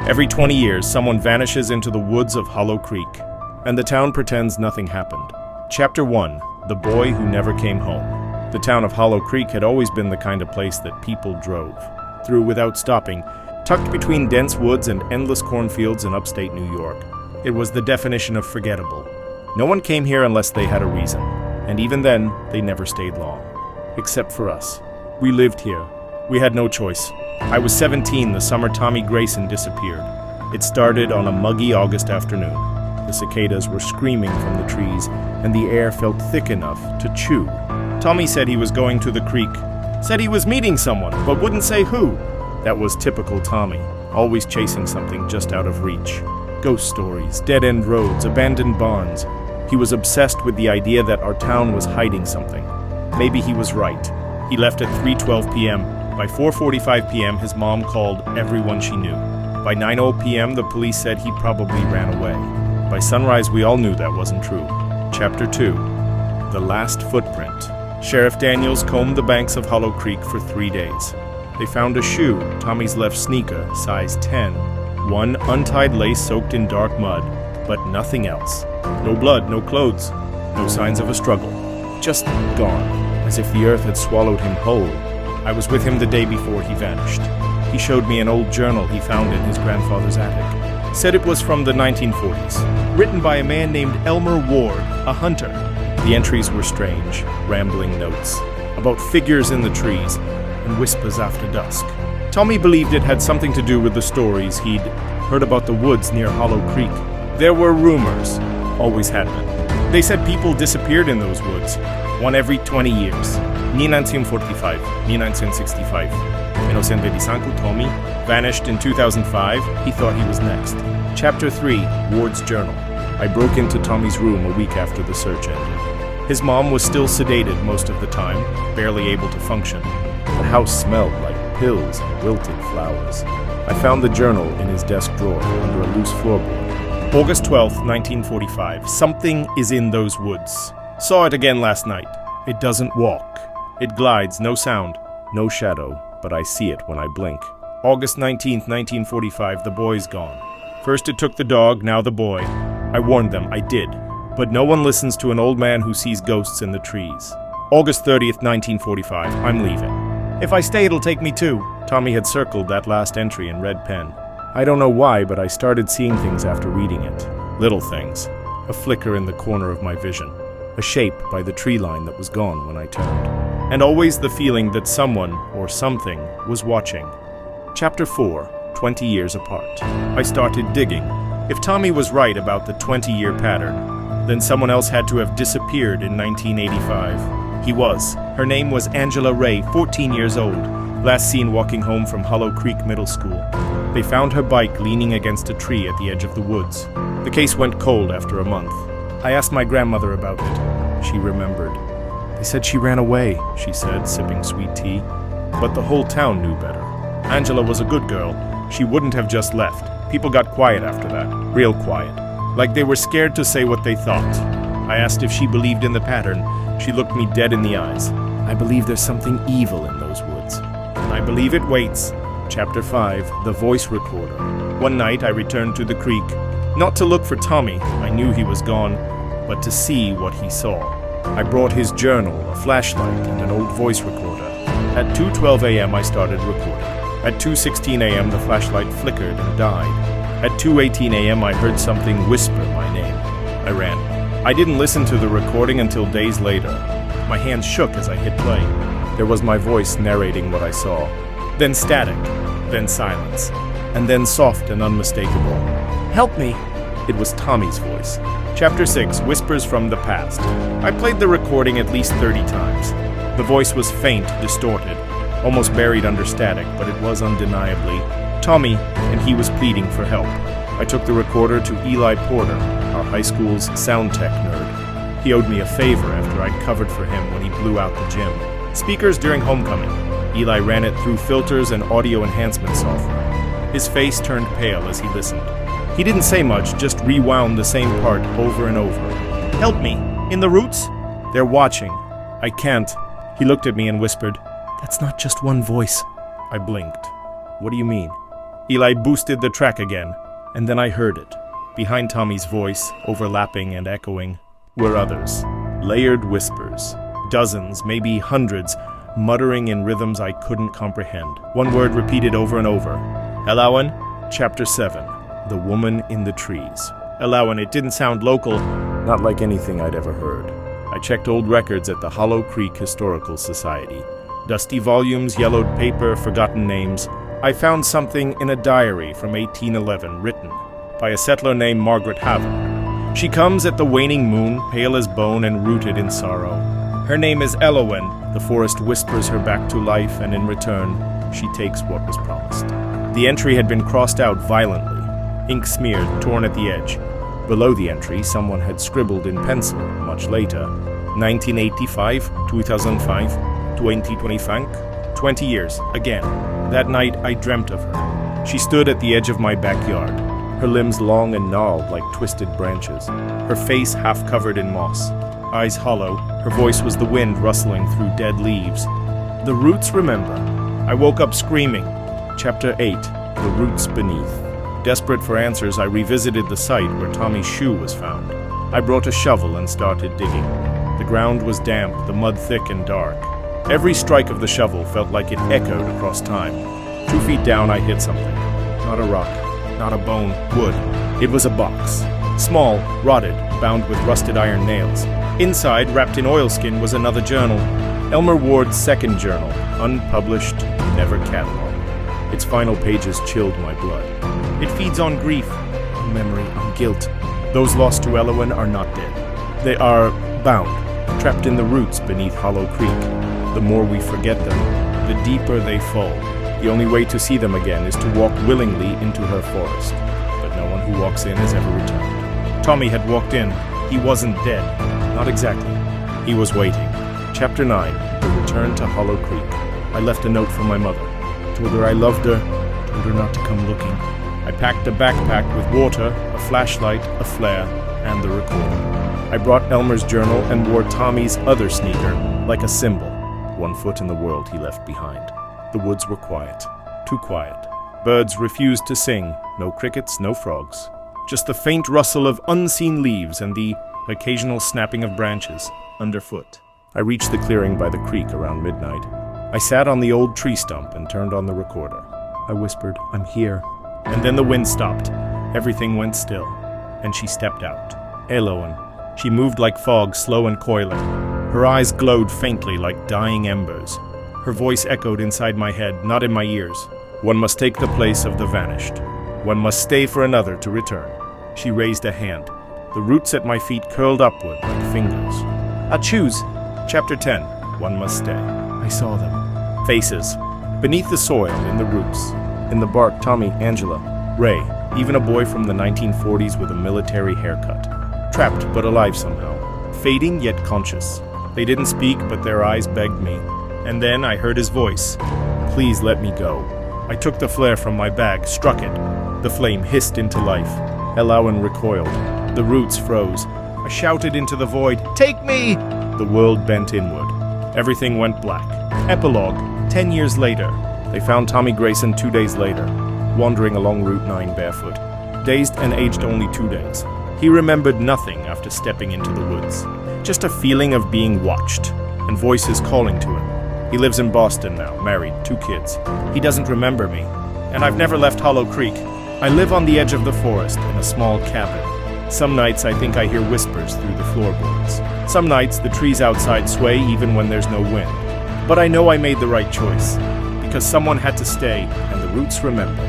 Every 20 years, someone vanishes into the woods of Hollow Creek, and the town pretends nothing happened. Chapter 1. The Boy Who Never Came Home. The town of Hollow Creek had always been the kind of place that people drove through without stopping, tucked between dense woods and endless cornfields in upstate New York. It was the definition of forgettable. No one came here unless they had a reason, and even then, they never stayed long. Except for us. We lived here. We had no choice. I was 17 the summer Tommy Grayson disappeared. It started on a muggy August afternoon. The cicadas were screaming from the trees, and the air felt thick enough to chew. Tommy said he was going to the creek. Said he was meeting someone, but wouldn't say who. That was typical Tommy, always chasing something just out of reach. Ghost stories, dead-end roads, abandoned barns. He was obsessed with the idea that our town was hiding something. Maybe he was right. He left at 3:12 p.m. By 4:45 p.m., his mom called everyone she knew. By 9:00 p.m., the police said he probably ran away. By sunrise, we all knew that wasn't true. Chapter 2. The Last Footprint. Sheriff Daniels combed the banks of Hollow Creek for 3 days. They found a shoe, Tommy's left sneaker, size 10. One untied lace soaked in dark mud, but nothing else. No blood, no clothes, no signs of a struggle. Just gone, as if the earth had swallowed him whole. I was with him the day before he vanished. He showed me an old journal he found in his grandfather's attic. Said it was from the 1940s, written by a man named Elmer Ward, a hunter. The entries were strange, rambling notes, about figures in the trees and whispers after dusk. Tommy believed it had something to do with the stories he'd heard about the woods near Hollow Creek. There were rumors, always had been. They said people disappeared in those woods, one every 20 years. 1945, 1965. Inocente di Sanku Tommy vanished in 2005. He thought he was next. Chapter 3, Ward's Journal. I broke into Tommy's room a week after the search ended. His mom was still sedated most of the time, barely able to function. The house smelled like pills and wilted flowers. I found the journal in his desk drawer under a loose floorboard. August 12th, 1945. Something is in those woods. Saw it again last night. It doesn't walk. It glides, no sound, no shadow, but I see it when I blink. August 19th, 1945, the boy's gone. First it took the dog, now the boy. I warned them, I did. But no one listens to an old man who sees ghosts in the trees. August 30th, 1945, I'm leaving. If I stay, it'll take me too. Tommy had circled that last entry in red pen. I don't know why, but I started seeing things after reading it. Little things. A flicker in the corner of my vision. A shape by the tree line that was gone when I turned. And always the feeling that someone, or something, was watching. Chapter 4, 20 Years Apart. I started digging. If Tommy was right about the 20-year pattern, then someone else had to have disappeared in 1985. He was. Her name was Angela Ray, 14 years old, last seen walking home from Hollow Creek Middle School. They found her bike leaning against a tree at the edge of the woods. The case went cold after a month. I asked my grandmother about it. She remembered. They said she ran away, she said, sipping sweet tea. But the whole town knew better. Angela was a good girl. She wouldn't have just left. People got quiet after that. Real quiet. Like they were scared to say what they thought. I asked if she believed in the pattern. She looked me dead in the eyes. I believe there's something evil in those woods. And I believe it waits. Chapter 5, The Voice Recorder. One night I returned to the creek. Not to look for Tommy, I knew he was gone, but to see what he saw. I brought his journal, a flashlight, and an old voice recorder. At 2:12 a.m. I started recording. At 2:16 a.m. the flashlight flickered and died. At 2:18 a.m. I heard something whisper my name. I ran. I didn't listen to the recording until days later. My hands shook as I hit play. There was my voice narrating what I saw. Then static, then silence, and then soft and unmistakable. Help me! It was Tommy's voice. Chapter 6, Whispers from the Past. I played the recording at least 30 times. The voice was faint, distorted, almost buried under static, but it was undeniably Tommy, and he was pleading for help. I took the recorder to Eli Porter, our high school's sound tech nerd. He owed me a favor after I'd covered for him when he blew out the gym. Speakers during homecoming. Eli ran it through filters and audio enhancement software. His face turned pale as he listened. He didn't say much, just rewound the same part over and over. Help me! In the roots? They're watching. I can't. He looked at me and whispered, That's not just one voice. I blinked. What do you mean? Eli boosted the track again, and then I heard it. Behind Tommy's voice, overlapping and echoing, were others. Layered whispers. Dozens, maybe hundreds, muttering in rhythms I couldn't comprehend. One word repeated over and over. Elawan, Chapter 7. The Woman in the Trees. Elawan, it didn't sound local, not like anything I'd ever heard. I checked old records at the Hollow Creek Historical Society. Dusty volumes, yellowed paper, forgotten names. I found something in a diary from 1811 written by a settler named Margaret Haven. She comes at the waning moon, pale as bone and rooted in sorrow. Her name is Elawan. The forest whispers her back to life, and in return, she takes what was promised. The entry had been crossed out violently, ink smeared, torn at the edge. Below the entry, someone had scribbled in pencil, much later, 1985, 2005, 2025, 20 years, again. That night, I dreamt of her. She stood at the edge of my backyard, her limbs long and gnarled like twisted branches, her face half covered in moss, eyes hollow. Her voice was the wind rustling through dead leaves. The roots remember. I woke up screaming. Chapter 8. The Roots Beneath. Desperate for answers, I revisited the site where Tommy's shoe was found. I brought a shovel and started digging. The ground was damp, the mud thick and dark. Every strike of the shovel felt like it echoed across time. 2 feet down, I hit something. Not a rock, not a bone, wood. It was a box. Small, rotted, bound with rusted iron nails. Inside, wrapped in oilskin, was another journal. Elmer Ward's second journal, unpublished, never catalogued. Its final pages chilled my blood. It feeds on grief, on memory, on guilt. Those lost to Elawan are not dead. They are bound, trapped in the roots beneath Hollow Creek. The more we forget them, the deeper they fall. The only way to see them again is to walk willingly into her forest. But no one who walks in has ever returned. Tommy had walked in. He wasn't dead. Not exactly. He was waiting. Chapter 9. The Return to Hollow Creek. I left a note for my mother. Told her I loved her. Told her not to come looking. I packed a backpack with water, a flashlight, a flare, and the recorder. I brought Elmer's journal and wore Tommy's other sneaker, like a symbol. 1 foot in the world he left behind. The woods were quiet. Too quiet. Birds refused to sing. No crickets, no frogs. Just the faint rustle of unseen leaves and the occasional snapping of branches underfoot. I reached the clearing by the creek around midnight. I sat on the old tree stump and turned on the recorder. I whispered, "I'm here." And then the wind stopped. Everything went still. And she stepped out. Elawan. She moved like fog, slow and coiling. Her eyes glowed faintly like dying embers. Her voice echoed inside my head, not in my ears. One must take the place of the vanished. One must stay for another to return. She raised a hand. The roots at my feet curled upward like fingers. I choose. Chapter 10. One must stay. I saw them. Faces. Beneath the soil, in the roots. In the bark, Tommy, Angela, Ray, even a boy from the 1940s with a military haircut. Trapped but alive somehow. Fading yet conscious. They didn't speak, but their eyes begged me. And then I heard his voice. Please let me go. I took the flare from my bag, struck it. The flame hissed into life. Elawan recoiled. The roots froze. I shouted into the void, "Take me!" The world bent inward. Everything went black. Epilogue. 10 years later. They found Tommy Grayson 2 days later, wandering along Route 9 barefoot. Dazed and aged only 2 days. He remembered nothing after stepping into the woods. Just a feeling of being watched, and voices calling to him. He lives in Boston now, married, 2 kids. He doesn't remember me, and I've never left Hollow Creek. I live on the edge of the forest in a small cabin. Some nights I think I hear whispers through the floorboards. Some nights the trees outside sway even when there's no wind. But I know I made the right choice, because someone had to stay, and the roots remember.